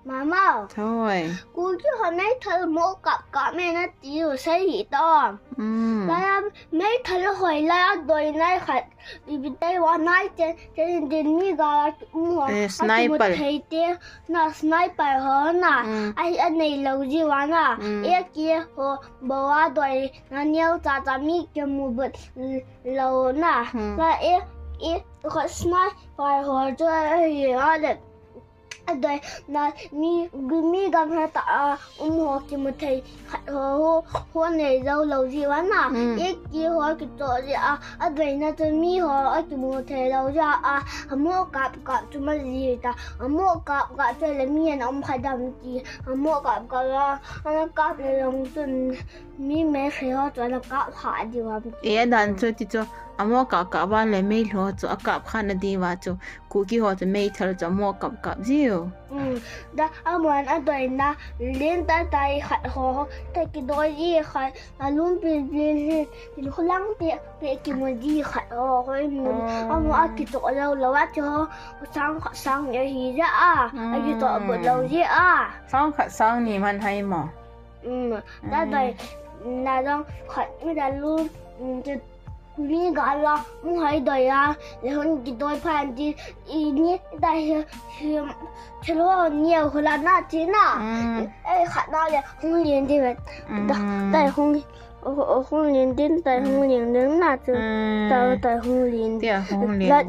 Mama, thôi cô chứ hồi nãy thử mua cặp mẹ nó chịu xây gì to. Là mấy thử hồi là đôi này khát bị tay vào này trên mi gà mua. sniper Thấy thế na sniper hơn na. Anh này lâu gì vào na. Ấy kia hồ bảo đôi nó nhiều cha mi kia mua bớt lâu na. Là ấy có sniper hồ cho ấy hết. Đây là mi gần hết ta hồ kia một thầy hồ này lâu gì vậy na ít kia hồ cái chỗ gì đây là tôi mi hồ ở cái một thầy lâu ra mua cặp cho mà gì ta mua cặp cho là mi nó không phải đam gì mua cặp nó cặp là lòng tuần mi mấy phải họ cho nó cặp phải gì vậy ấy đàn cho thì cho mua cặp vào lại mấy họ cho cặp khăn đi vào cho cú kia họ cho mấy thằng cho mua cặp gì đó muốn đôi na liên tay họ tay cái đôi gì khai luôn bên họ lăng tiệt cái một gì khai họ muốn cái chỗ lâu cho sang như gì ra cái chỗ bự lâu gì sang thì mình hay mà đó đôi là đó khai mới là luôn mi gà là muốn hay đôi để hơn cái đôi phản đi ini đây chelo nhiều hơn là na chứ na khát na là không liền đi vậy tại không liền đến tại không liền đến na chứ tại không liền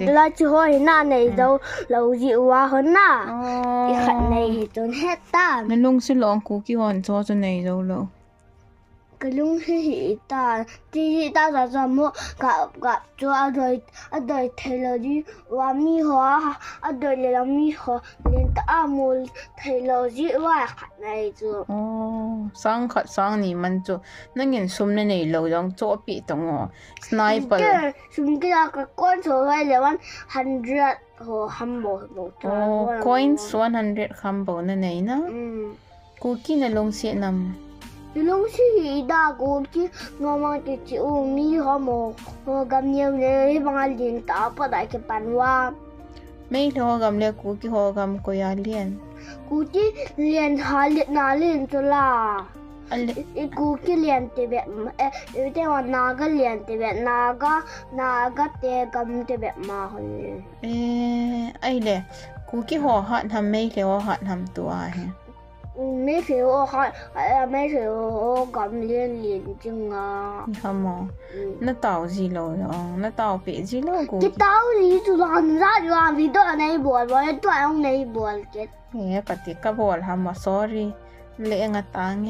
là chứ hồi na này đâu lâu dịu quá hơn na cái khát này thì tốn hết ta nên luôn xin lỗi cô kia hoàn cho này đâu lâu cái lúc thì ta ra mua gặp cho đời thầy là đi và mi hóa đời là mi hóa nên ta mua thầy là gì vậy này chứ sang ni mình cho nó nhìn sum này lâu đang cho bị động sniper sum cái con số hay là 100 hồ humble coins 100 humble này nó cô kia là lông xe nằm lúc thì đã có chứ ngoma cái chịu mi họ mà gặp nhiều người bằng liền ta bắt đại cái bàn hoa mấy họ gặp lại cô kia họ gặp cô ya liền cô chứ liền họ liền nào liền cho là cô kia liền thì bé thế mà naga liền thì bé naga thì cầm thì bé mà ấy lẽ cô kia họ hạn hàm mấy cái họ hạn hàm tua ha mấy phiếu cầm liền chừng không mà nó tàu gì rồi nó tàu bị gì rồi cái tàu gì tụi làm ra làm gì đó này buồn vậy tụi ông này buồn chết nghe cái tiết cái buồn hả mà sorry lệ ngắt tang